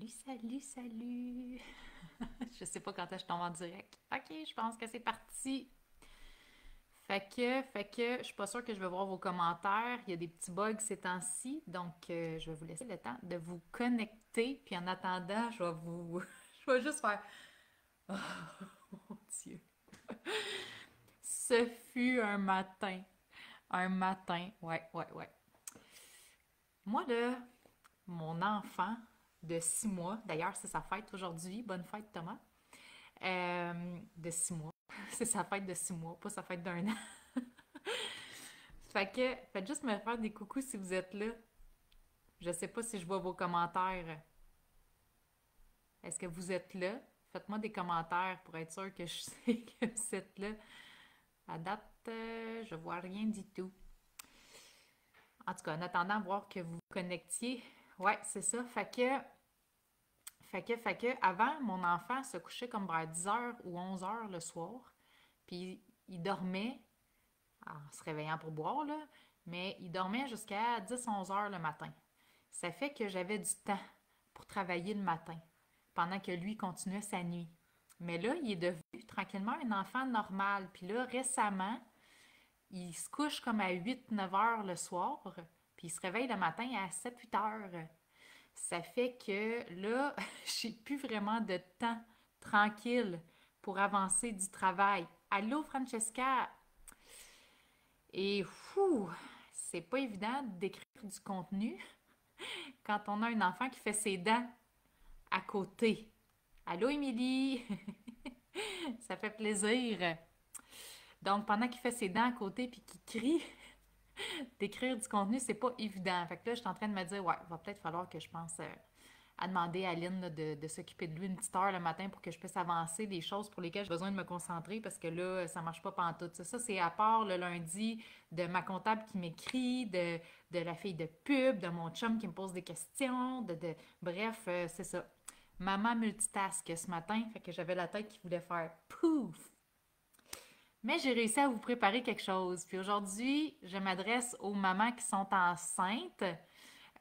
Salut, salut, salut! Je sais pas quand est-ce que je tombe en direct. Ok, je pense que c'est parti. Je suis pas sûre que je vais voir vos commentaires. Il y a des petits bugs ces temps-ci, donc je vais vous laisser le temps de vous connecter. Puis en attendant, je vais vous, je vais juste faire. Oh mon Dieu! Ce fut un matin. Un matin. Ouais, ouais, ouais. Moi, là, mon enfant de 6 mois, d'ailleurs, c'est sa fête aujourd'hui. Bonne fête, Thomas. De 6 mois. C'est sa fête de 6 mois, pas sa fête d'un an. Fait que, faites juste me faire des coucous si vous êtes là. Je sais pas si je vois vos commentaires. Est-ce que vous êtes là? Faites-moi des commentaires pour être sûr que je sais que vous êtes là. À date, je vois rien du tout. En tout cas, en attendant de voir que vous vous connectiez. Ouais, c'est ça. Avant, mon enfant se couchait comme vers 10 heures ou 11 heures le soir. Puis il dormait en se réveillant pour boire, là, mais il dormait jusqu'à 10-11 heures le matin. Ça fait que j'avais du temps pour travailler le matin, pendant que lui continuait sa nuit. Mais là, il est devenu tranquillement un enfant normal. Puis là, récemment, il se couche comme à 8-9 heures le soir, puis il se réveille le matin à 7-8 heures. Ça fait que là, j'ai plus vraiment de temps tranquille pour avancer du travail. Allô, Francesca? Et fou, c'est pas évident d'écrire du contenu quand on a un enfant qui fait ses dents à côté. Allô, Émilie? Ça fait plaisir. Donc, pendant qu'il fait ses dents à côté puis qu'il crie, d'écrire du contenu, c'est pas évident. Fait que là, je suis en train de me dire, ouais, il va peut-être falloir que je pense à demander à Lynn là, de s'occuper de lui une petite heure le matin pour que je puisse avancer des choses pour lesquelles j'ai besoin de me concentrer parce que là, ça marche pas pantoute. Ça, c'est à part le lundi de ma comptable qui m'écrit, de la fille de pub, de mon chum qui me pose des questions, bref, c'est ça. Maman multitask ce matin, fait que j'avais la tête qui voulait faire pouf! Mais j'ai réussi à vous préparer quelque chose. Puis aujourd'hui, je m'adresse aux mamans qui sont enceintes.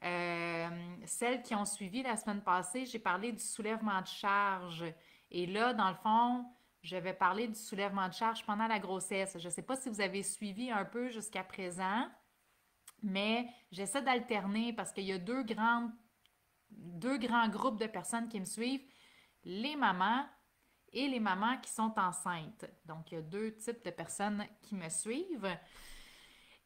Celles qui ont suivi la semaine passée, j'ai parlé du soulèvement de charge. Et là, dans le fond, je vais parler du soulèvement de charge pendant la grossesse. Je ne sais pas si vous avez suivi un peu jusqu'à présent, mais j'essaie d'alterner parce qu'il y a deux grands groupes de personnes qui me suivent, les mamans et les mamans qui sont enceintes. Donc, il y a deux types de personnes qui me suivent.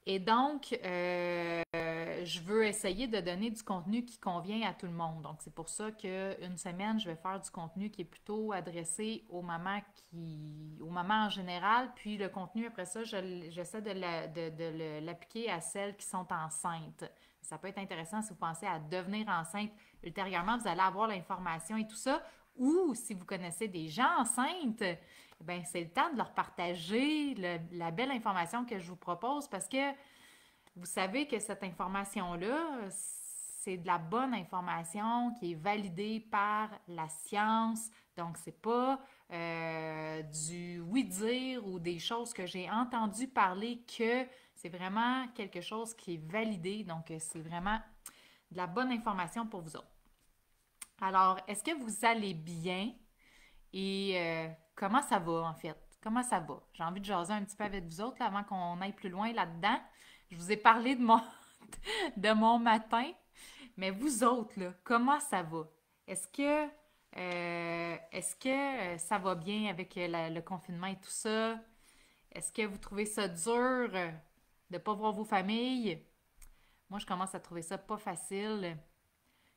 Et donc, je veux essayer de donner du contenu qui convient à tout le monde. Donc, c'est pour ça qu'une semaine, je vais faire du contenu qui est plutôt adressé aux mamans en général. Puis le contenu, après ça, j'essaie de l'appliquer à celles qui sont enceintes. Ça peut être intéressant si vous pensez à devenir enceinte ultérieurement. Vous allez avoir l'information et tout ça. Ou si vous connaissez des gens enceintes, ben c'est le temps de leur partager la belle information que je vous propose parce que vous savez que cette information-là, c'est de la bonne information qui est validée par la science. Donc, c'est pas du oui-dire ou des choses que j'ai entendu parler que c'est vraiment quelque chose qui est validé. Donc, c'est vraiment de la bonne information pour vous autres. Alors, est-ce que vous allez bien? Et comment ça va, en fait? Comment ça va? J'ai envie de jaser un petit peu avec vous autres là, avant qu'on aille plus loin là-dedans. Je vous ai parlé de mon matin, mais vous autres, là, comment ça va? Est-ce que, ça va bien avec le confinement et tout ça? Est-ce que vous trouvez ça dur de ne pas voir vos familles? Moi, je commence à trouver ça pas facile.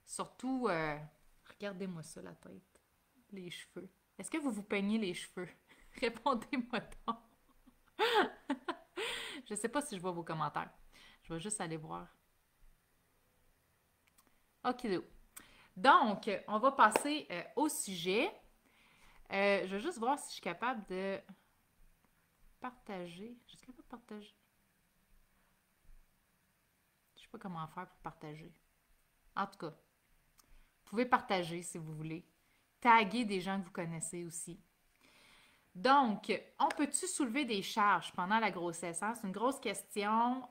Surtout, regardez-moi ça, la tête, les cheveux. Est-ce que vous vous peignez les cheveux? Répondez-moi donc. Je ne sais pas si je vois vos commentaires. Je vais juste aller voir. OK. Donc, on va passer au sujet. Je vais juste voir si je suis capable de partager. Je suis capable de partager. Je ne sais pas comment faire pour partager. En tout cas, vous pouvez partager si vous voulez. Taguer des gens que vous connaissez aussi. Donc, on peut-tu soulever des charges pendant la grossesse? Hein? C'est une grosse question.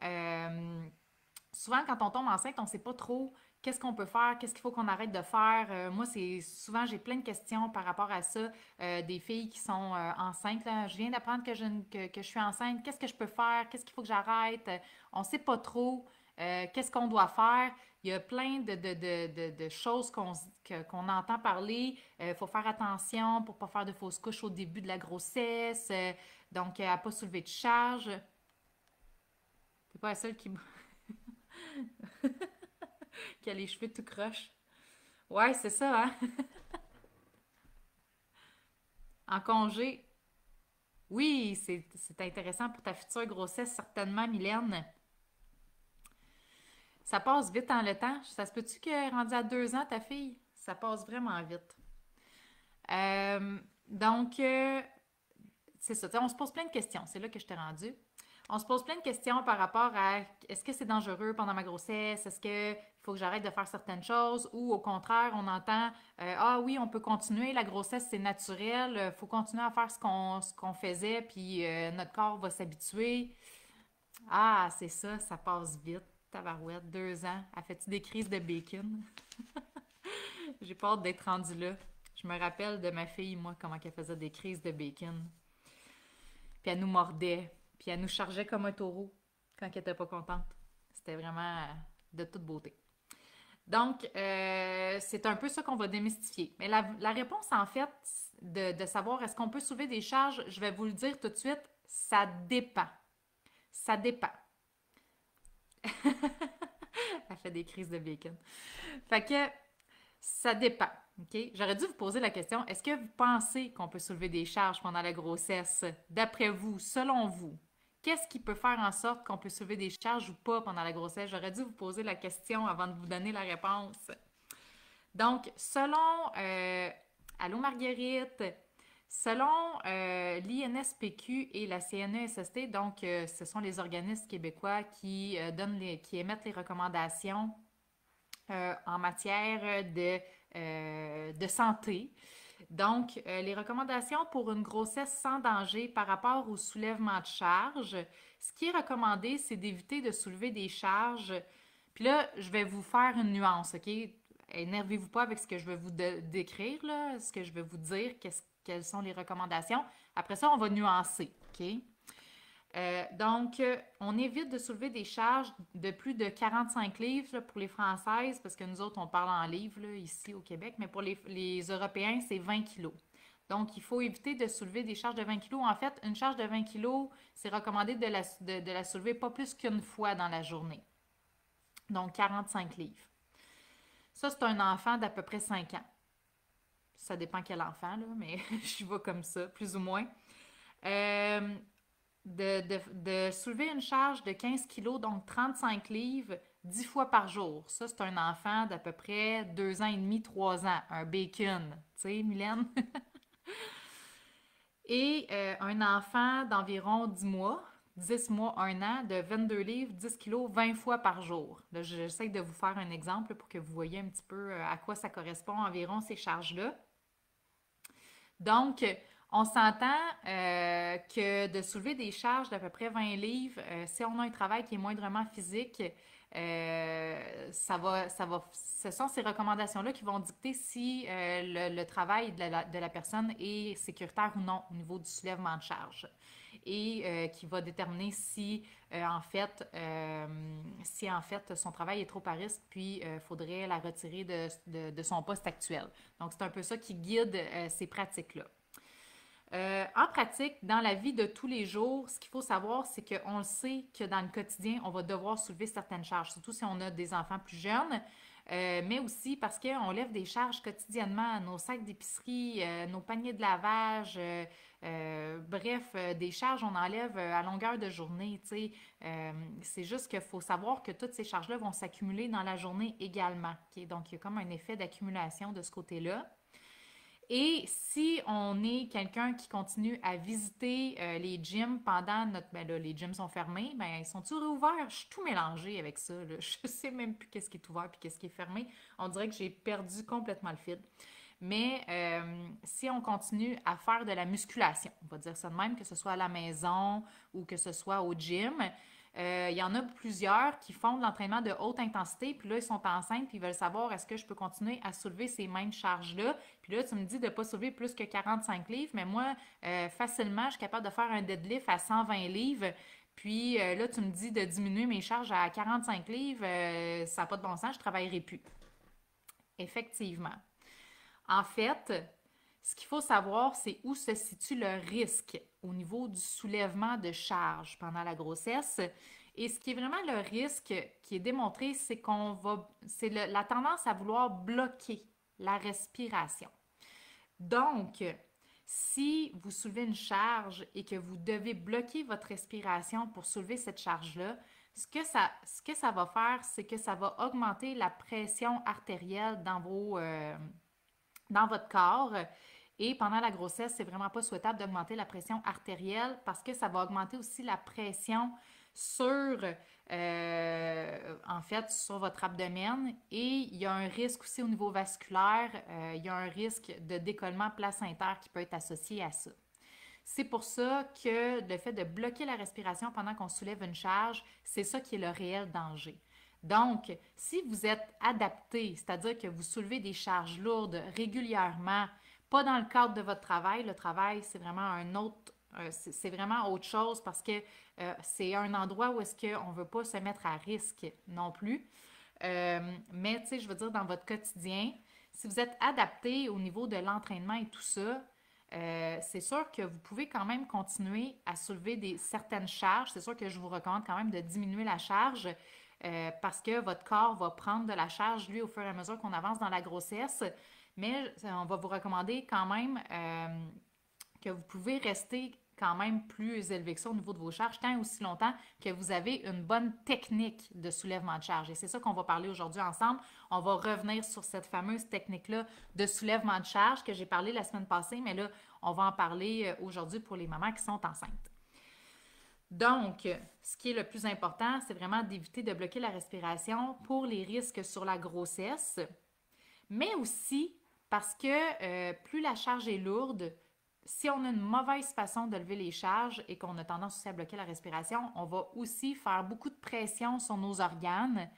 Souvent, quand on tombe enceinte, on ne sait pas trop qu'est-ce qu'on peut faire, qu'est-ce qu'il faut qu'on arrête de faire. Moi, c'est souvent, j'ai plein de questions par rapport à ça. Des filles qui sont enceintes, là. Je viens d'apprendre que je suis enceinte, qu'est-ce que je peux faire, qu'est-ce qu'il faut que j'arrête. On ne sait pas trop. Qu'est-ce qu'on doit faire? Il y a plein de choses qu'on entend parler. Il faut faire attention pour ne pas faire de fausses couches au début de la grossesse. Donc, à ne pas soulever de charge. T'es pas la seule qui a les cheveux tout croche. Ouais, c'est ça, hein? En congé. Oui, c'est intéressant pour ta future grossesse, certainement, Mylène. Ça passe vite en le temps. Ça se peut-tu que rendu à 2 ans, ta fille? Ça passe vraiment vite. Donc, c'est ça. On se pose plein de questions. C'est là que je t'ai rendu. On se pose plein de questions par rapport à est-ce que c'est dangereux pendant ma grossesse? Est-ce qu'il faut que j'arrête de faire certaines choses? Ou au contraire, on entend ah oui, on peut continuer, la grossesse c'est naturel, il faut continuer à faire ce qu'on faisait, puis notre corps va s'habituer. Ah, c'est ça, ça passe vite. Tabarouette, 2 ans. A fait-tu des crises de bacon? J'ai peur d'être rendue là. Je me rappelle de ma fille, moi, comment elle faisait des crises de bacon. Puis elle nous mordait. Puis elle nous chargeait comme un taureau quand elle était pas contente. C'était vraiment de toute beauté. Donc, c'est un peu ça qu'on va démystifier. Mais la réponse, en fait, de savoir est-ce qu'on peut soulever des charges, je vais vous le dire tout de suite, ça dépend. Ça dépend. Elle fait des crises de bacon. Fait que ça dépend. OK? J'aurais dû vous poser la question, est-ce que vous pensez qu'on peut soulever des charges pendant la grossesse? D'après vous, selon vous, qu'est-ce qui peut faire en sorte qu'on peut soulever des charges ou pas pendant la grossesse? J'aurais dû vous poser la question avant de vous donner la réponse. Donc, selon Allô Marguerite, selon l'INSPQ et la CNESST, donc ce sont les organismes québécois qui émettent les recommandations en matière de santé. Donc, les recommandations pour une grossesse sans danger par rapport au soulèvement de charges, ce qui est recommandé, c'est d'éviter de soulever des charges. Puis là, je vais vous faire une nuance, OK? Énervez-vous pas avec ce que je vais vous décrire, là, ce que je vais vous dire, quelles sont les recommandations. Après ça, on va nuancer, OK? Donc, on évite de soulever des charges de plus de 45 livres là, pour les Françaises, parce que nous autres, on parle en livres là, ici au Québec, mais pour les Européens, c'est 20 kilos. Donc, il faut éviter de soulever des charges de 20 kilos. En fait, une charge de 20 kilos, c'est recommandé de la soulever pas plus qu'une fois dans la journée. Donc, 45 livres. Ça, c'est un enfant d'à peu près 5 ans. Ça dépend quel enfant, là, mais je vais comme ça, plus ou moins. De soulever une charge de 15 kilos, donc 35 livres, 10 fois par jour. Ça, c'est un enfant d'à peu près 2 ans et demi, 3 ans. Un bacon. Tu sais, Mylène? Et un enfant d'environ 10 mois, 10 mois, 1 an, de 22 livres, 10 kilos, 20 fois par jour. Là, j'essaie de vous faire un exemple pour que vous voyez un petit peu à quoi ça correspond environ ces charges-là. Donc, on s'entend que de soulever des charges d'à peu près 20 livres, si on a un travail qui est moindrement physique, ce sont ces recommandations-là qui vont dicter si le travail de la personne est sécuritaire ou non au niveau du soulèvement de charge et qui va déterminer si en fait son travail est trop à risque, puis il faudrait la retirer de son poste actuel. Donc, c'est un peu ça qui guide ces pratiques-là. En pratique, dans la vie de tous les jours, ce qu'il faut savoir, c'est qu'on le sait que dans le quotidien, on va devoir soulever certaines charges, surtout si on a des enfants plus jeunes, mais aussi parce qu'on lève des charges quotidiennement, nos sacs d'épicerie, nos paniers de lavage, bref, des charges, on enlève à longueur de journée, tu sais. C'est juste qu'il faut savoir que toutes ces charges-là vont s'accumuler dans la journée également. Okay? Donc, il y a comme un effet d'accumulation de ce côté-là. Et si on est quelqu'un qui continue à visiter les gyms pendant notre... Ben là, les gyms sont fermés, ben ils sont-ils réouverts? Je suis tout mélangée avec ça, là. Je sais même plus qu'est-ce qui est ouvert puis qu'est-ce qui est fermé. On dirait que j'ai perdu complètement le fil. Mais si on continue à faire de la musculation, on va dire ça de même, que ce soit à la maison ou que ce soit au gym, Il y en a plusieurs qui font de l'entraînement de haute intensité, puis là, ils sont enceintes, puis ils veulent savoir est-ce que je peux continuer à soulever ces mêmes charges-là. Puis là, tu me dis de ne pas soulever plus que 45 livres, mais moi, facilement, je suis capable de faire un deadlift à 120 livres. Puis là, tu me dis de diminuer mes charges à 45 livres, ça n'a pas de bon sens, je ne travaillerai plus. Effectivement. En fait, ce qu'il faut savoir, c'est où se situe le risque au niveau du soulèvement de charge pendant la grossesse. Et ce qui est vraiment le risque qui est démontré, c'est la tendance à vouloir bloquer la respiration. Donc, si vous soulevez une charge et que vous devez bloquer votre respiration pour soulever cette charge-là, ce que ça va faire, c'est que ça va augmenter la pression artérielle dans votre corps. Et pendant la grossesse, c'est vraiment pas souhaitable d'augmenter la pression artérielle parce que ça va augmenter aussi la pression sur, en fait, sur votre abdomen. Et il y a un risque aussi au niveau vasculaire, il y a un risque de décollement placentaire qui peut être associé à ça. C'est pour ça que le fait de bloquer la respiration pendant qu'on soulève une charge, c'est ça qui est le réel danger. Donc, si vous êtes adapté, c'est-à-dire que vous soulevez des charges lourdes régulièrement, pas dans le cadre de votre travail, le travail, c'est vraiment c'est vraiment autre chose parce que c'est un endroit où est-ce qu'on ne veut pas se mettre à risque non plus. Mais, tu sais, je veux dire, dans votre quotidien, si vous êtes adapté au niveau de l'entraînement et tout ça, c'est sûr que vous pouvez quand même continuer à soulever certaines charges. C'est sûr que je vous recommande quand même de diminuer la charge parce que votre corps va prendre de la charge, lui, au fur et à mesure qu'on avance dans la grossesse. Mais on va vous recommander quand même que vous pouvez rester quand même plus élevé que ça au niveau de vos charges, tant et aussi longtemps que vous avez une bonne technique de soulèvement de charge. Et c'est ça qu'on va parler aujourd'hui ensemble. On va revenir sur cette fameuse technique-là de soulèvement de charge que j'ai parlé la semaine passée, mais là, on va en parler aujourd'hui pour les mamans qui sont enceintes. Donc, ce qui est le plus important, c'est vraiment d'éviter de bloquer la respiration pour les risques sur la grossesse, mais aussi parce que plus la charge est lourde, si on a une mauvaise façon de lever les charges et qu'on a tendance aussi à bloquer la respiration, on va aussi faire beaucoup de pression sur nos organes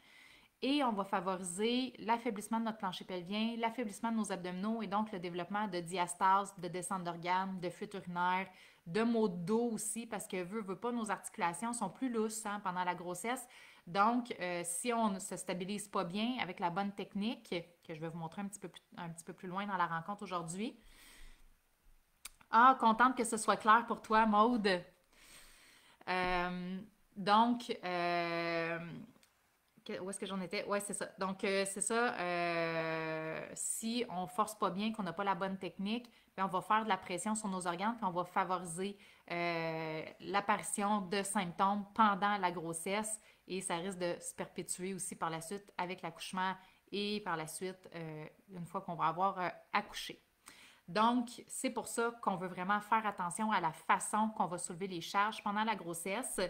et on va favoriser l'affaiblissement de notre plancher pelvien, l'affaiblissement de nos abdominaux et donc le développement de diastase, de descente d'organes, de fuite urinaire, de maux de dos aussi parce que veut pas, nos articulations sont plus lousses pendant la grossesse. Donc, si on ne se stabilise pas bien avec la bonne technique, que je vais vous montrer un petit peu plus loin dans la rencontre aujourd'hui. Ah, contente que ce soit clair pour toi, Maude. Donc, où est-ce que j'en étais? Ouais, c'est ça. Donc, c'est ça. Si on force pas bien, qu'on n'a pas la bonne technique, bien, on va faire de la pression sur nos organes, puis on va favoriser l'apparition de symptômes pendant la grossesse et ça risque de se perpétuer aussi par la suite avec l'accouchement et par la suite, une fois qu'on va avoir accouché. Donc, c'est pour ça qu'on veut vraiment faire attention à la façon qu'on va soulever les charges pendant la grossesse,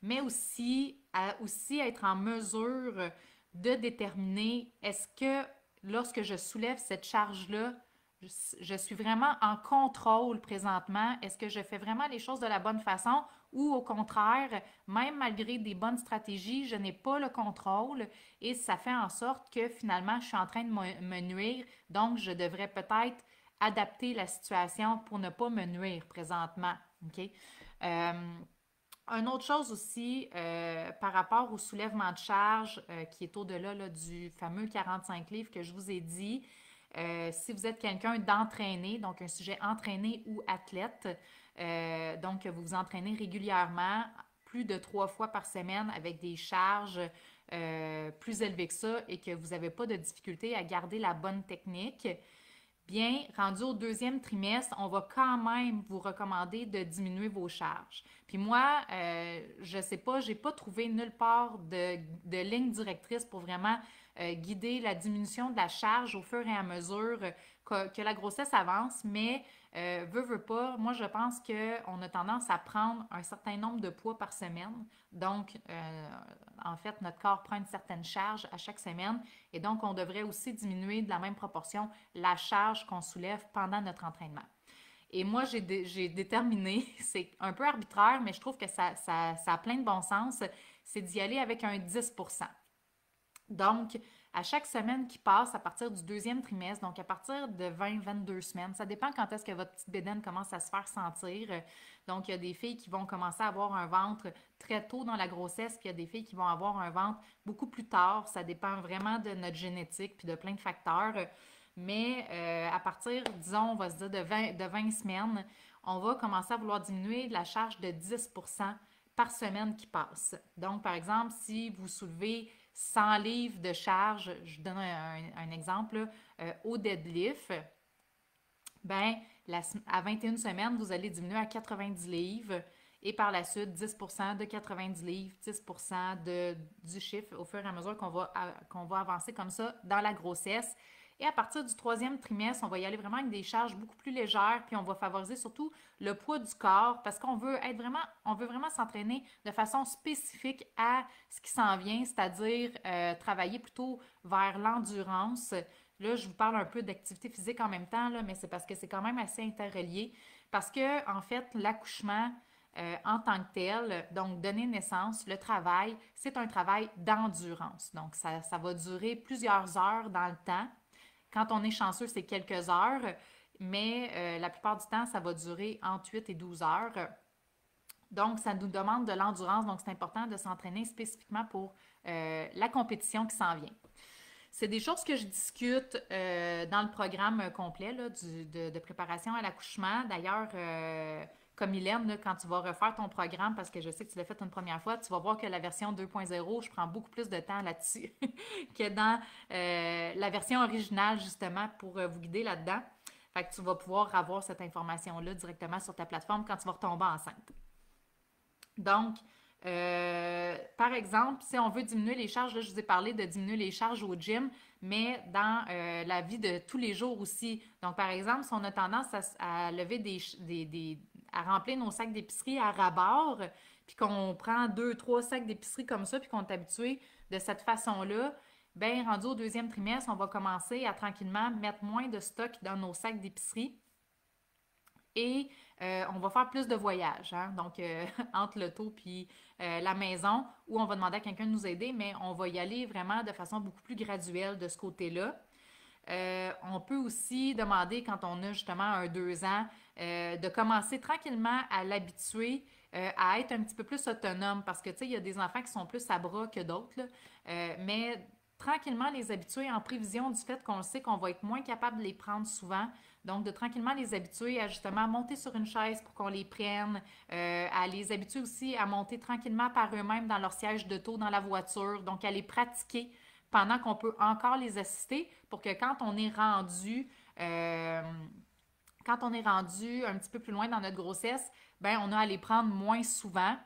mais aussi être en mesure de déterminer est-ce que lorsque je soulève cette charge-là, je suis vraiment en contrôle présentement, est-ce que je fais vraiment les choses de la bonne façon ou au contraire, même malgré des bonnes stratégies, je n'ai pas le contrôle et ça fait en sorte que finalement, je suis en train de me nuire, donc je devrais peut-être adapter la situation pour ne pas me nuire présentement. OK? Une autre chose aussi, par rapport au soulèvement de charge qui est au-delà là, du fameux 45 livres que je vous ai dit, si vous êtes quelqu'un d'entraîné, donc un sujet entraîné ou athlète, donc vous vous entraînez régulièrement, plus de 3 fois par semaine avec des charges plus élevées que ça et que vous n'avez pas de difficulté à garder la bonne technique, bien, rendu au deuxième trimestre, on va quand même vous recommander de diminuer vos charges. Puis moi, je ne sais pas, je n'ai pas trouvé nulle part de ligne directrice pour vraiment guider la diminution de la charge au fur et à mesure que la grossesse avance, mais veut pas, moi je pense qu'on a tendance à prendre un certain nombre de poids par semaine. Donc, en fait, notre corps prend une certaine charge à chaque semaine et donc on devrait aussi diminuer de la même proportion la charge qu'on soulève pendant notre entraînement. Et moi, j'ai déterminé, c'est un peu arbitraire, mais je trouve que ça a plein de bon sens, c'est d'y aller avec un 10%. Donc, à chaque semaine qui passe, à partir du deuxième trimestre, donc à partir de 20-22 semaines, ça dépend quand est-ce que votre petite bédaine commence à se faire sentir. Donc, il y a des filles qui vont commencer à avoir un ventre très tôt dans la grossesse, puis il y a des filles qui vont avoir un ventre beaucoup plus tard. Ça dépend vraiment de notre génétique, puis de plein de facteurs. Mais à partir, disons, on va se dire de 20 semaines, on va commencer à vouloir diminuer la charge de 10% par semaine qui passe. Donc, par exemple, si vous soulevez 100 livres de charge, je donne un exemple, là, au deadlift, ben, à 21 semaines, vous allez diminuer à 90 livres et par la suite, 10% de 90 livres, 10% du chiffre au fur et à mesure qu'on va avancer comme ça dans la grossesse. Et à partir du troisième trimestre, on va y aller vraiment avec des charges beaucoup plus légères, puis on va favoriser surtout le poids du corps parce qu'on veut on veut vraiment s'entraîner de façon spécifique à ce qui s'en vient, c'est-à-dire travailler plutôt vers l'endurance. Là, je vous parle un peu d'activité physique en même temps, là, mais c'est parce que c'est quand même assez interrelié. Parce que, en fait, l'accouchement en tant que tel, donc donner naissance, le travail, c'est un travail d'endurance. Donc, ça va durer plusieurs heures dans le temps. Quand on est chanceux, c'est quelques heures, mais la plupart du temps, ça va durer entre 8 et 12 heures. Donc, ça nous demande de l'endurance, donc c'est important de s'entraîner spécifiquement pour la compétition qui s'en vient. C'est des choses que je discute dans le programme complet là, de préparation à l'accouchement. D'ailleurs, comme Hélène, là, quand tu vas refaire ton programme, parce que je sais que tu l'as fait une première fois, tu vas voir que la version 2.0, je prends beaucoup plus de temps là-dessus que dans la version originale, justement, pour vous guider là-dedans. Fait que tu vas pouvoir avoir cette information-là directement sur ta plateforme quand tu vas retomber enceinte. Donc, par exemple, si on veut diminuer les charges, là, je vous ai parlé de diminuer les charges au gym, mais dans la vie de tous les jours aussi. Donc, par exemple, si on a tendance à lever à remplir nos sacs d'épicerie à ras-bord, puis qu'on prend deux, trois sacs d'épicerie comme ça, puis qu'on est habitué de cette façon-là, bien, rendu au deuxième trimestre, on va commencer à tranquillement mettre moins de stock dans nos sacs d'épicerie et on va faire plus de voyages, hein? Donc entre l'auto puis la maison, où on va demander à quelqu'un de nous aider, mais on va y aller vraiment de façon beaucoup plus graduelle de ce côté-là. On peut aussi demander, quand on a justement un 2 ans, de commencer tranquillement à l'habituer à être un petit peu plus autonome, parce que, tu sais, il y a des enfants qui sont plus à bras que d'autres, là. Mais tranquillement les habituer en prévision du fait qu'on sait qu'on va être moins capable de les prendre souvent. Donc, de tranquillement les habituer à justement monter sur une chaise pour qu'on les prenne, à les habituer aussi à monter tranquillement par eux-mêmes dans leur siège d'auto, dans la voiture, donc à les pratiquer pendant qu'on peut encore les assister pour que euh, quand on est rendu un petit peu plus loin dans notre grossesse, ben on a à les prendre moins souvent.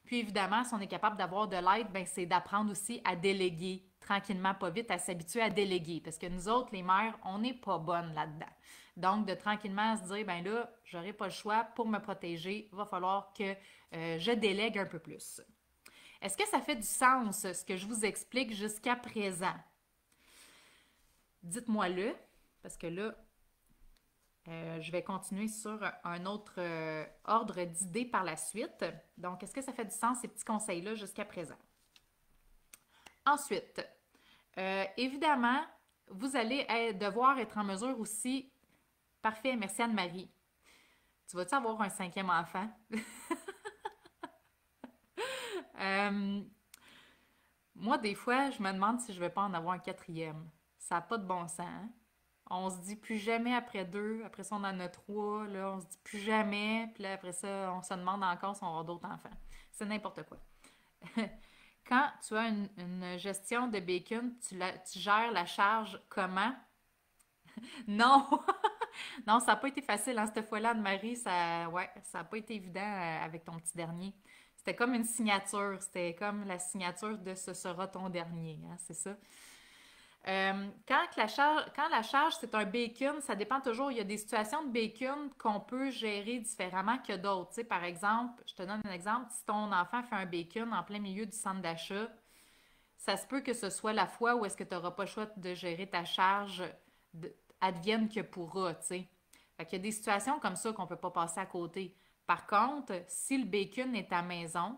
Puis évidemment, si on est capable d'avoir de l'aide, ben c'est d'apprendre aussi à déléguer tranquillement, pas vite, à s'habituer à déléguer. Parce que nous autres, les mères, on n'est pas bonnes là-dedans. Donc, de tranquillement se dire, ben là, j'aurai pas le choix pour me protéger, il va falloir que je délègue un peu plus. Est-ce que ça fait du sens, ce que je vous explique jusqu'à présent? Dites-moi-le, parce que là, je vais continuer sur un autre ordre d'idées par la suite. Donc, est-ce que ça fait du sens, ces petits conseils-là, jusqu'à présent? Ensuite, évidemment, vous allez devoir être en mesure aussi. Parfait, merci Anne-Marie. Tu vas-tu avoir un cinquième enfant? Euh, Moi, des fois, je me demande si je vais pas en avoir un quatrième. Ça n'a pas de bon sens, hein? On se dit plus jamais après deux, après ça on en a trois, là on se dit plus jamais, puis là après ça on se demande encore si on aura d'autres enfants. C'est n'importe quoi. Quand tu as une gestion de bacon, tu gères la charge comment? Non! Non, ça n'a pas été facile, hein, cette fois-là, Anne-Marie, ouais, ça n'a pas été évident avec ton petit dernier. C'était comme une signature, c'était comme la signature de ce sera ton dernier, hein, c'est ça. Quand la charge, c'est un bacon, ça dépend toujours. Il y a des situations de bacon qu'on peut gérer différemment que d'autres. Tu sais, par exemple, je te donne un exemple, si ton enfant fait un bacon en plein milieu du centre d'achat, ça se peut que ce soit la fois où est-ce que tu n'auras pas le choix de gérer ta charge, advienne que pourra, tu sais. Fait qu'il y a des situations comme ça qu'on ne peut pas passer à côté. Par contre, si le bacon est à maison,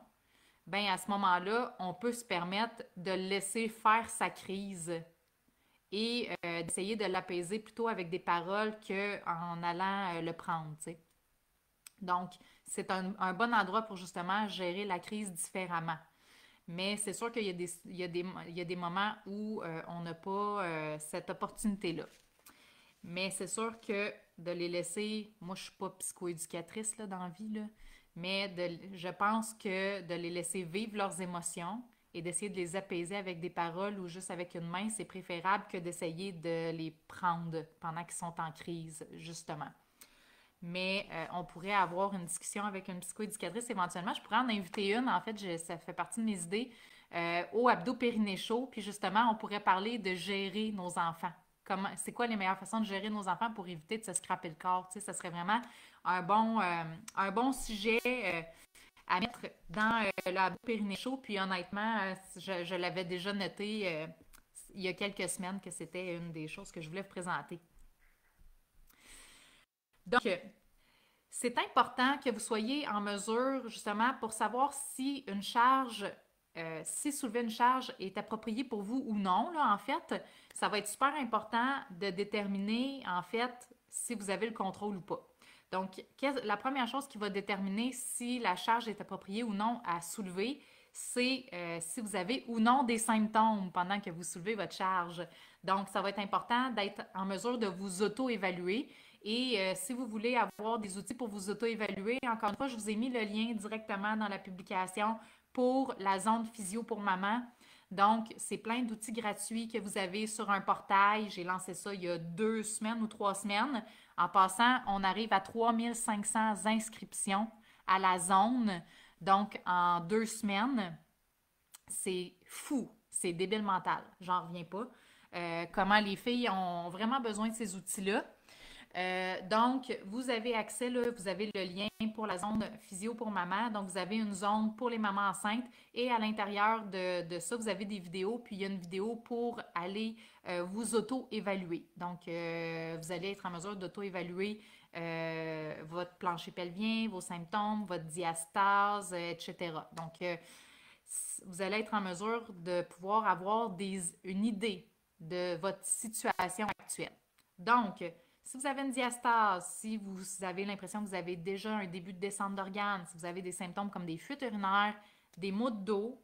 ben à ce moment-là, on peut se permettre de le laisser faire sa crise et d'essayer de l'apaiser plutôt avec des paroles qu'en allant le prendre, tu sais. Donc, c'est un bon endroit pour justement gérer la crise différemment. Mais c'est sûr qu'il y a il y a des moments où on n'a pas cette opportunité-là. Mais c'est sûr que de les laisser, moi je suis pas psychoéducatrice là, dans la vie, là, mais je pense que de les laisser vivre leurs émotions et d'essayer de les apaiser avec des paroles ou juste avec une main, c'est préférable que d'essayer de les prendre pendant qu'ils sont en crise, justement. Mais on pourrait avoir une discussion avec une psychoéducatrice éventuellement. Je pourrais en inviter une, en fait, ça fait partie de mes idées, au Abdo Périnée Show. Puis justement, on pourrait parler de gérer nos enfants. C'est quoi les meilleures façons de gérer nos enfants pour éviter de se scraper le corps? Tu sais, ça serait vraiment un bon sujet à mettre dans le Abdo Périnée Show. Puis honnêtement, je l'avais déjà noté il y a quelques semaines que c'était une des choses que je voulais vous présenter. Donc, c'est important que vous soyez en mesure, justement, pour savoir si une charge, si soulever une charge est appropriée pour vous ou non, là, en fait, ça va être super important de déterminer, en fait, si vous avez le contrôle ou pas. Donc, la première chose qui va déterminer si la charge est appropriée ou non à soulever, c'est si vous avez ou non des symptômes pendant que vous soulevez votre charge. Donc, ça va être important d'être en mesure de vous auto-évaluer. Et si vous voulez avoir des outils pour vous auto-évaluer, encore une fois, je vous ai mis le lien directement dans la publication pour la zone physio pour maman. Donc, c'est plein d'outils gratuits que vous avez sur un portail. J'ai lancé ça il y a 2 semaines ou 3 semaines. En passant, on arrive à 3500 inscriptions à la zone. Donc, en 2 semaines, c'est fou. C'est débile mental. J'en reviens pas. Comment les filles ont vraiment besoin de ces outils-là. Donc, vous avez accès, là, vous avez le lien pour la zone physio pour maman. Donc, vous avez une zone pour les mamans enceintes et à l'intérieur de ça, vous avez des vidéos. Puis, il y a une vidéo pour aller vous auto-évaluer. Donc, vous allez être en mesure d'auto-évaluer votre plancher pelvien, vos symptômes, votre diastase, etc. Donc, vous allez être en mesure de pouvoir avoir une idée de votre situation actuelle. Donc, si vous avez une diastase, si vous avez l'impression que vous avez déjà un début de descente d'organes, si vous avez des symptômes comme des fuites urinaires, des maux de dos,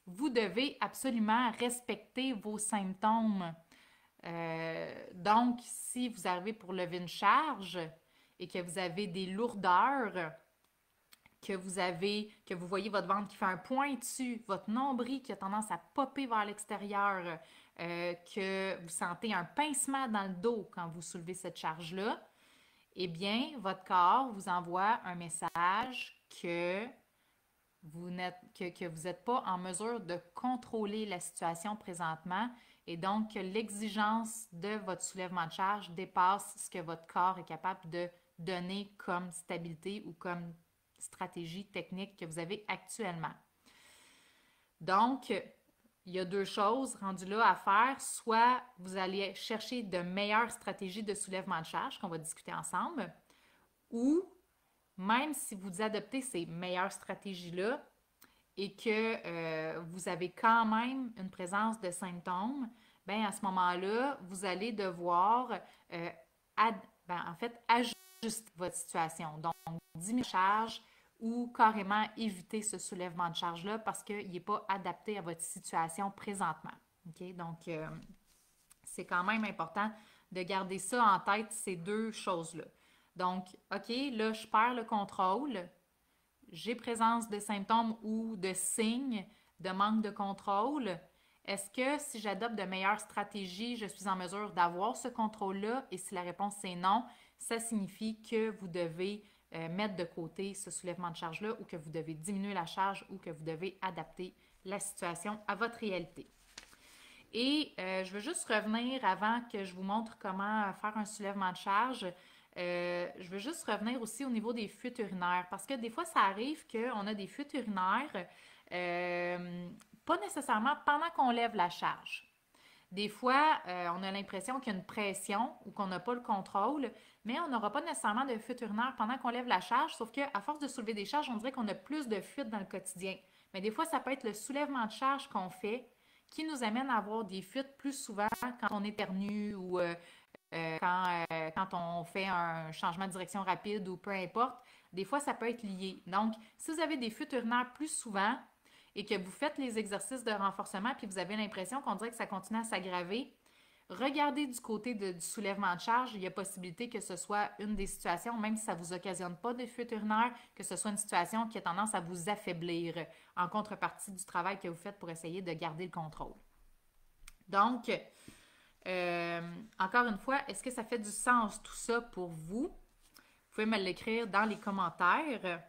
vous devez absolument respecter vos symptômes. Donc, si vous arrivez pour lever une charge et que vous avez des lourdeurs, que vous voyez votre ventre qui fait un point dessus, votre nombril qui a tendance à popper vers l'extérieur, que vous sentez un pincement dans le dos quand vous soulevez cette charge-là, eh bien, votre corps vous envoie un message que vous n'êtes pas en mesure de contrôler la situation présentement et donc que l'exigence de votre soulèvement de charge dépasse ce que votre corps est capable de donner comme stabilité ou comme stratégie technique que vous avez actuellement. Donc, il y a 2 choses rendues là à faire. Soit vous allez chercher de meilleures stratégies de soulèvement de charge qu'on va discuter ensemble, ou même si vous adoptez ces meilleures stratégies-là et que vous avez quand même une présence de symptômes, bien à ce moment-là, vous allez devoir en fait ajuster votre situation. Donc, diminuer la charge ou carrément éviter ce soulèvement de charge-là parce qu'il n'est pas adapté à votre situation présentement. OK? Donc, c'est quand même important de garder ça en tête, ces 2 choses-là. Donc, OK, là, je perds le contrôle. J'ai présence de symptômes ou de signes de manque de contrôle. Est-ce que si j'adopte de meilleures stratégies, je suis en mesure d'avoir ce contrôle-là? Et si la réponse est non, ça signifie que vous devez mettre de côté ce soulèvement de charge-là ou que vous devez diminuer la charge ou que vous devez adapter la situation à votre réalité. Et je veux juste revenir avant que je vous montre comment faire un soulèvement de charge. Je veux juste revenir aussi au niveau des fuites urinaires parce que des fois, ça arrive qu'on a des fuites urinaires, pas nécessairement pendant qu'on lève la charge. Des fois, on a l'impression qu'il y a une pression ou qu'on n'a pas le contrôle, mais on n'aura pas nécessairement de fuite urinaire pendant qu'on lève la charge, sauf qu'à force de soulever des charges, on dirait qu'on a plus de fuites dans le quotidien. Mais des fois, ça peut être le soulèvement de charge qu'on fait qui nous amène à avoir des fuites plus souvent quand on éternue ou quand on fait un changement de direction rapide ou peu importe. Des fois, ça peut être lié. Donc, si vous avez des fuites urinaires plus souvent et que vous faites les exercices de renforcement puis vous avez l'impression qu'on dirait que ça continue à s'aggraver, regardez du côté du soulèvement de charge. Il y a possibilité que ce soit une des situations, même si ça ne vous occasionne pas de fuite urinaire, que ce soit une situation qui a tendance à vous affaiblir en contrepartie du travail que vous faites pour essayer de garder le contrôle. Donc, encore une fois, est-ce que ça fait du sens tout ça pour vous? Vous pouvez me l'écrire dans les commentaires.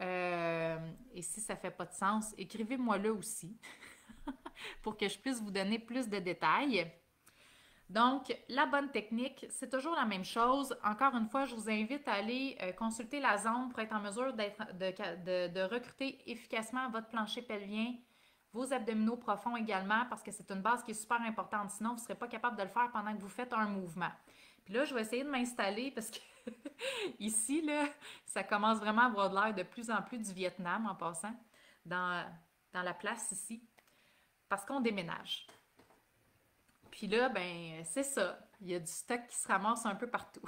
Et si ça ne fait pas de sens, écrivez-moi là aussi pour que je puisse vous donner plus de détails. Donc, la bonne technique, c'est toujours la même chose. Encore une fois, je vous invite à aller consulter la zone pour être en mesure de recruter efficacement votre plancher pelvien, vos abdominaux profonds également, parce que c'est une base qui est super importante. Sinon, vous ne serez pas capable de le faire pendant que vous faites un mouvement. Puis là, je vais essayer de m'installer parce que ici, là, ça commence vraiment à avoir de l'air de plus en plus du Vietnam en passant, dans, dans la place ici, parce qu'on déménage. Puis là, ben, c'est ça. Il y a du stock qui se ramasse un peu partout.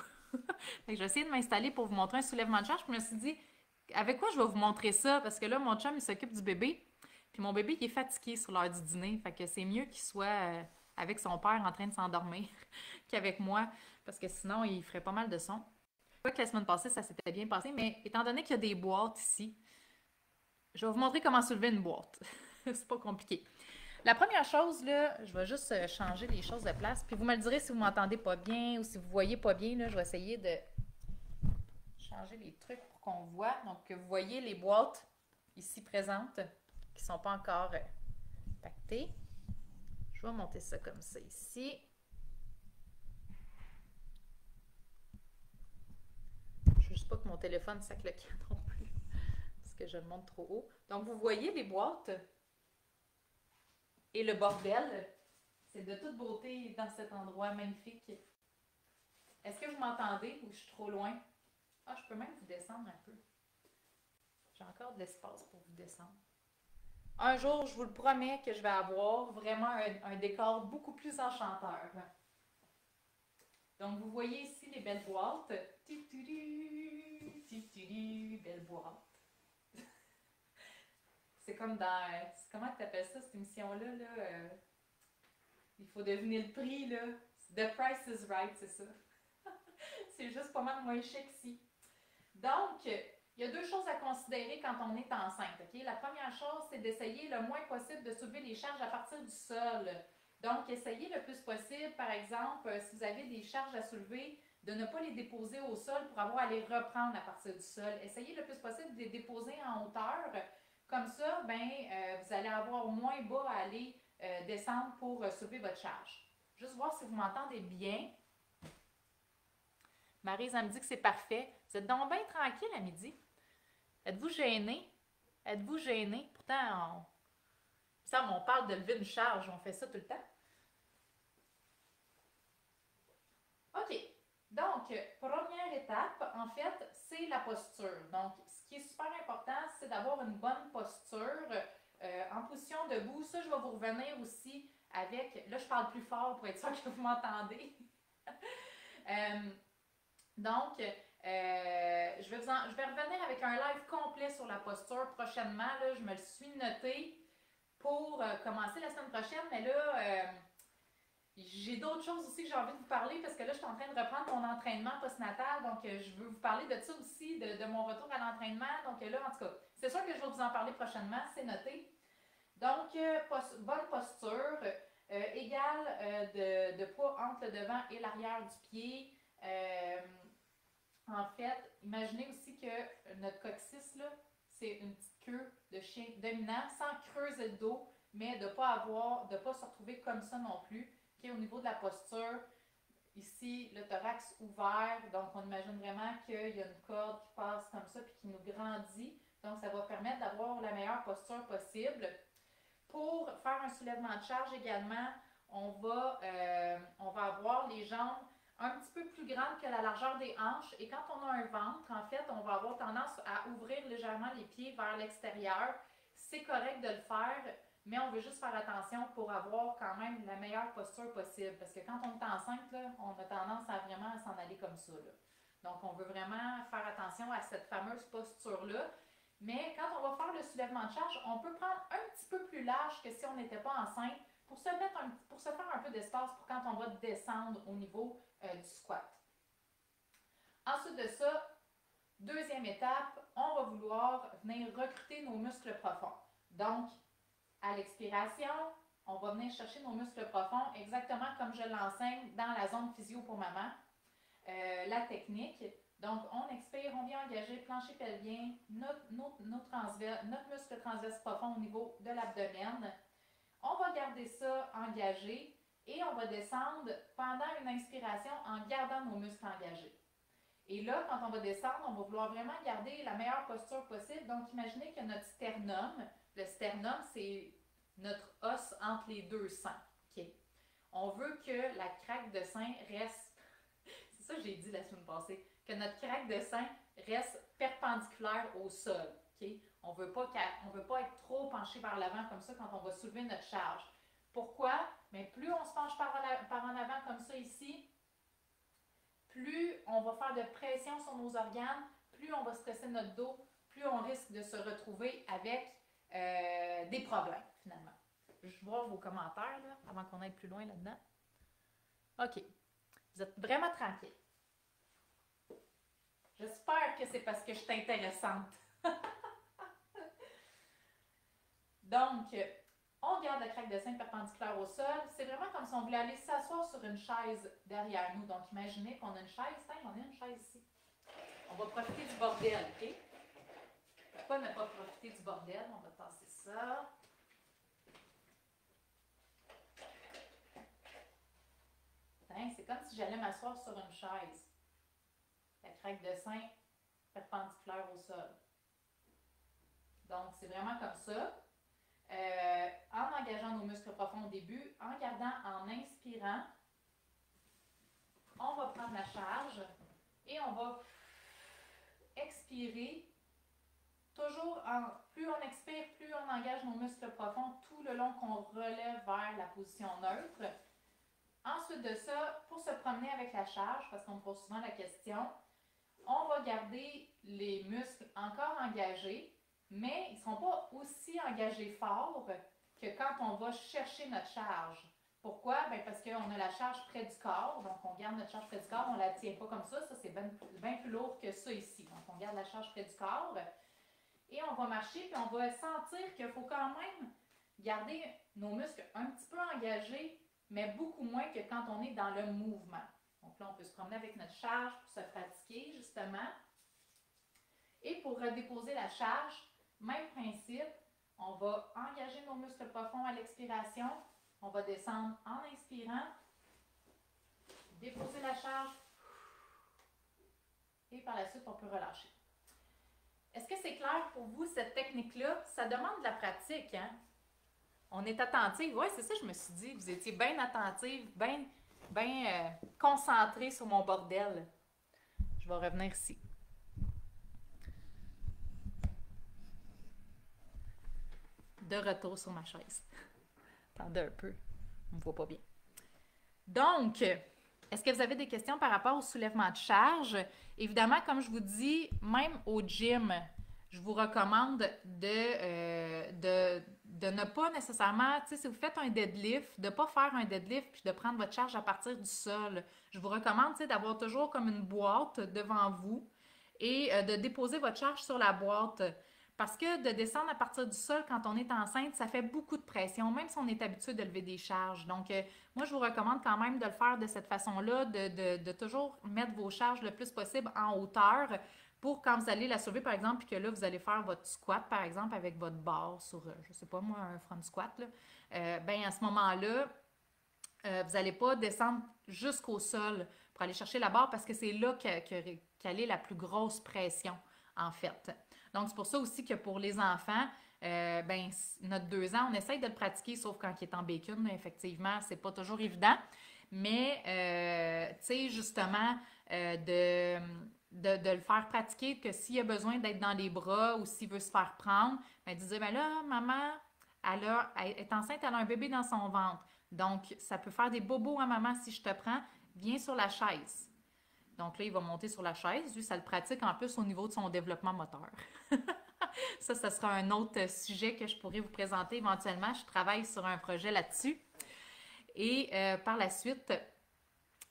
Fait que je vais essayer de m'installer pour vous montrer un soulèvement de charge. Puis je me suis dit, avec quoi je vais vous montrer ça? Parce que là, mon chum, il s'occupe du bébé. Puis mon bébé, il est fatigué sur l'heure du dîner. Fait que c'est mieux qu'il soit avec son père en train de s'endormir qu'avec moi. Parce que sinon, il ferait pas mal de son. Je crois que la semaine passée, ça s'était bien passé. Mais étant donné qu'il y a des boîtes ici, je vais vous montrer comment soulever une boîte. C'est pas compliqué. La première chose, là, je vais juste changer les choses de place. Puis vous me le direz si vous m'entendez pas bien ou si vous voyez pas bien. Là, je vais essayer de changer les trucs pour qu'on voit. Donc, que vous voyez les boîtes ici présentes qui ne sont pas encore pactées. Je vais monter ça comme ça ici. Je ne veux juste pas que mon téléphone sac le camp non plus parce que je le monte trop haut. Donc, vous voyez les boîtes. Et le bordel, c'est de toute beauté dans cet endroit magnifique. Est-ce que vous m'entendez ou je suis trop loin? Ah, je peux même vous descendre un peu. J'ai encore de l'espace pour vous descendre. Un jour, je vous le promets que je vais avoir vraiment un décor beaucoup plus enchanteur. Donc, vous voyez ici les belles boîtes. Belle boîte. C'est comme dans... Comment tu appelles ça, cette émission-là? Là, il faut deviner le prix, là. The Price is Right, c'est ça. C'est juste pas mal moins cher ici. Donc, il y a deux choses à considérer quand on est enceinte. Okay? La première chose, c'est d'essayer le moins possible de soulever les charges à partir du sol. Donc, essayez le plus possible, par exemple, si vous avez des charges à soulever, de ne pas les déposer au sol pour avoir à les reprendre à partir du sol. Essayez le plus possible de les déposer en hauteur. Comme ça, ben, vous allez avoir moins bas à aller descendre pour soulever votre charge. Juste voir si vous m'entendez bien. Maryse, elle me dit que c'est parfait. Vous êtes donc bien tranquille à midi. Êtes-vous gêné? Êtes-vous gêné? Pourtant, on parle de lever une charge. On fait ça tout le temps. OK. Donc, première étape, en fait, c'est la posture. Donc, ce qui est super important, c'est d'avoir une bonne posture en position debout. Ça, je vais vous revenir aussi avec... Là, je parle plus fort pour être sûr que vous m'entendez. Donc, je vais revenir avec un live complet sur la posture prochainement. Là, je me le suis noté pour commencer la semaine prochaine, mais là, j'ai d'autres choses aussi que j'ai envie de vous parler parce que là, je suis en train de reprendre mon entraînement postnatal. Donc, je veux vous parler de ça aussi, de mon retour à l'entraînement. Donc, là, en tout cas, c'est sûr que je vais vous en parler prochainement, c'est noté. Donc, bonne posture, égale de poids entre le devant et l'arrière du pied. En fait, imaginez aussi que notre coccyx, là, c'est une petite queue de chien dominant, sans creuser le dos, mais de ne pas se retrouver comme ça non plus. Okay, au niveau de la posture, ici, le thorax ouvert, donc on imagine vraiment qu'il y a une corde qui passe comme ça puis qui nous grandit. Donc, ça va permettre d'avoir la meilleure posture possible. Pour faire un soulèvement de charge également, on va avoir les jambes un petit peu plus grandes que la largeur des hanches. Et quand on a un ventre, en fait, on va avoir tendance à ouvrir légèrement les pieds vers l'extérieur. C'est correct de le faire, mais on veut juste faire attention pour avoir quand même la meilleure posture possible. Parce que quand on est enceinte, là, on a tendance à vraiment s'en aller comme ça, là. Donc, on veut vraiment faire attention à cette fameuse posture-là. Mais quand on va faire le soulèvement de charge, on peut prendre un petit peu plus large que si on n'était pas enceinte pour se faire un peu d'espace pour quand on va descendre au niveau du squat. Ensuite de ça, deuxième étape, on va vouloir venir recruter nos muscles profonds. Donc, à l'expiration, on va venir chercher nos muscles profonds exactement comme je l'enseigne dans la zone physio pour maman. La technique. Donc, on expire, on vient engager le plancher pelvien, notre muscle transverse profond au niveau de l'abdomen. On va garder ça engagé et on va descendre pendant une inspiration en gardant nos muscles engagés. Et là, quand on va descendre, on va vouloir vraiment garder la meilleure posture possible. Donc, imaginez que notre sternum, le sternum, c'est notre os entre les deux seins. Okay. On veut que la craque de sein reste, c'est ça que j'ai dit la semaine passée, que notre craque de sein reste perpendiculaire au sol. Okay? On ne veut pas être trop penché vers l'avant comme ça quand on va soulever notre charge. Pourquoi? Mais plus on se penche par en avant comme ça ici, plus on va faire de pression sur nos organes, plus on va stresser notre dos, plus on risque de se retrouver avec des problèmes finalement. Je vais voir vos commentaires là, avant qu'on aille plus loin là-dedans. OK. Vous êtes vraiment tranquille. J'espère que c'est parce que je suis intéressante. Donc, on garde la craque de sein perpendiculaire au sol. C'est vraiment comme si on voulait aller s'asseoir sur une chaise derrière nous. Donc, imaginez qu'on a une chaise. Tiens, on a une chaise ici. On va profiter du bordel, OK? Pourquoi ne pas profiter du bordel? On va tasser ça. Tiens, c'est comme si j'allais m'asseoir sur une chaise. La craque de sein perpendiculaire au sol. Donc, c'est vraiment comme ça. En engageant nos muscles profonds au début, en gardant, en inspirant, on va prendre la charge et on va expirer. Toujours, plus on expire, plus on engage nos muscles profonds tout le long qu'on relève vers la position neutre. Ensuite de ça, pour se promener avec la charge, parce qu'on me pose souvent la question, on va garder les muscles encore engagés, mais ils ne seront pas aussi engagés fort que quand on va chercher notre charge. Pourquoi? Bien parce qu'on a la charge près du corps, donc on garde notre charge près du corps, on ne la tient pas comme ça c'est bien plus lourd que ça ici. Donc on garde la charge près du corps et on va marcher, puis on va sentir qu'il faut quand même garder nos muscles un petit peu engagés, mais beaucoup moins que quand on est dans le mouvement. Donc là, on peut se promener avec notre charge pour se pratiquer, justement. Et pour redéposer la charge, même principe, on va engager nos muscles profonds à l'expiration. On va descendre en inspirant, déposer la charge, et par la suite, on peut relâcher. Est-ce que c'est clair pour vous, cette technique-là? Ça demande de la pratique, hein? On est attentif. Oui, c'est ça, je me suis dit. Vous étiez bien attentif, bien concentré sur mon bordel. Je vais revenir ici. De retour sur ma chaise. Attendez un peu. On ne me voit pas bien. Donc, est-ce que vous avez des questions par rapport au soulèvement de charge? Évidemment, comme je vous dis, même au gym, je vous recommande de ne pas nécessairement, tu sais, si vous faites un deadlift, de ne pas faire un deadlift puis de prendre votre charge à partir du sol. Je vous recommande, tu sais, d'avoir toujours comme une boîte devant vous et de déposer votre charge sur la boîte. Parce que de descendre à partir du sol quand on est enceinte, ça fait beaucoup de pression, même si on est habitué de lever des charges. Donc, moi, je vous recommande quand même de le faire de cette façon-là, de toujours mettre vos charges le plus possible en hauteur pour quand vous allez la soulever, par exemple, puis que là, vous allez faire votre squat, par exemple, avec votre barre sur, je sais pas moi, un front squat, là. Ben à ce moment-là, vous n'allez pas descendre jusqu'au sol pour aller chercher la barre parce que c'est là qu'elle est la plus grosse pression, en fait. Donc, c'est pour ça aussi que pour les enfants, notre 2 ans, on essaye de le pratiquer, sauf quand il est en bacon, effectivement, c'est pas toujours évident. Mais, tu sais, justement, de le faire pratiquer, que s'il a besoin d'être dans les bras ou s'il veut se faire prendre, ben, de dire, ben là, maman, elle est enceinte, elle a un bébé dans son ventre. Donc, ça peut faire des bobos à maman si je te prends. Viens sur la chaise. Donc là, il va monter sur la chaise. Lui, ça le pratique en plus au niveau de son développement moteur. Ça sera un autre sujet que je pourrais vous présenter éventuellement. Je travaille sur un projet là-dessus. Et par la suite,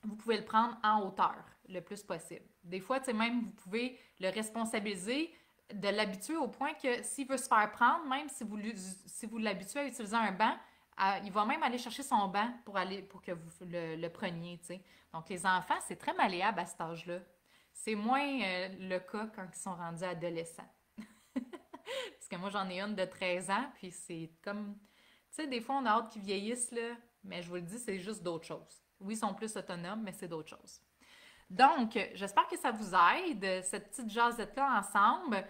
vous pouvez le prendre en hauteur le plus possible. Des fois, tu sais, même vous pouvez le responsabiliser, de l'habituer au point que s'il veut se faire prendre, même si vous l'habituez à utiliser un banc, il va même aller chercher son banc pour que vous le preniez, tu sais. Donc, les enfants, c'est très malléable à cet âge-là. C'est moins le cas quand ils sont rendus adolescents. Parce que moi, j'en ai une de 13 ans, puis c'est comme... Tu sais, des fois, on a hâte qu'ils vieillissent, là, mais je vous le dis, c'est juste d'autres choses. Oui, ils sont plus autonomes, mais c'est d'autres choses. Donc, j'espère que ça vous aide, cette petite jasette-là ensemble.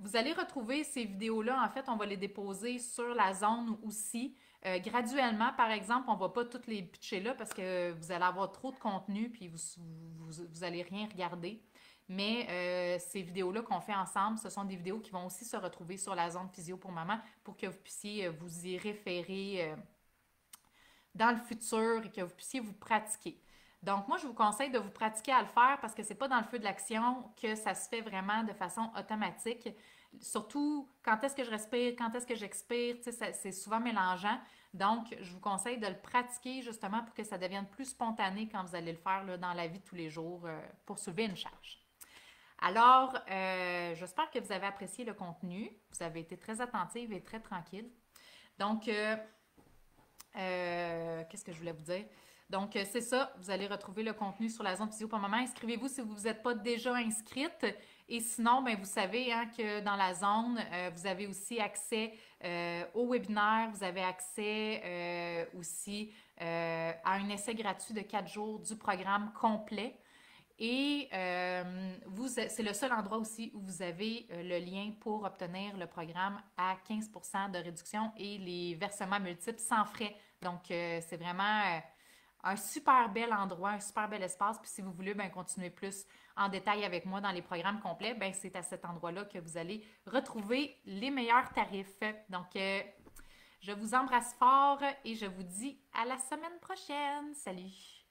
Vous allez retrouver ces vidéos-là. En fait, on va les déposer sur la zone aussi. Graduellement, par exemple, on ne va pas toutes les pitcher là parce que vous allez avoir trop de contenu puis vous allez rien regarder. Mais ces vidéos-là qu'on fait ensemble, ce sont des vidéos qui vont aussi se retrouver sur la zone Physio pour maman pour que vous puissiez vous y référer dans le futur et que vous puissiez vous pratiquer. Donc, moi, je vous conseille de vous pratiquer à le faire parce que c'est pas dans le feu de l'action que ça se fait vraiment de façon automatique. Surtout, quand est-ce que je respire, quand est-ce que j'expire, tu sais, c'est souvent mélangeant. Donc, je vous conseille de le pratiquer justement pour que ça devienne plus spontané quand vous allez le faire là, dans la vie de tous les jours pour soulever une charge. Alors, j'espère que vous avez apprécié le contenu. Vous avez été très attentive et très tranquille. Donc, qu'est-ce que je voulais vous dire? Donc, c'est ça. Vous allez retrouver le contenu sur la zone Physio pour maman. Inscrivez-vous si vous n'êtes pas déjà inscrite. Et sinon, ben, vous savez hein, que dans la zone, vous avez aussi accès au webinaire. Vous avez accès aussi à un essai gratuit de 4 jours du programme complet. Et c'est le seul endroit aussi où vous avez le lien pour obtenir le programme à 15% de réduction et les versements multiples sans frais. Donc, c'est vraiment un super bel endroit, un super bel espace. Puis si vous voulez continuer plus en détail avec moi dans les programmes complets, c'est à cet endroit-là que vous allez retrouver les meilleurs tarifs. Donc, je vous embrasse fort et je vous dis à la semaine prochaine. Salut!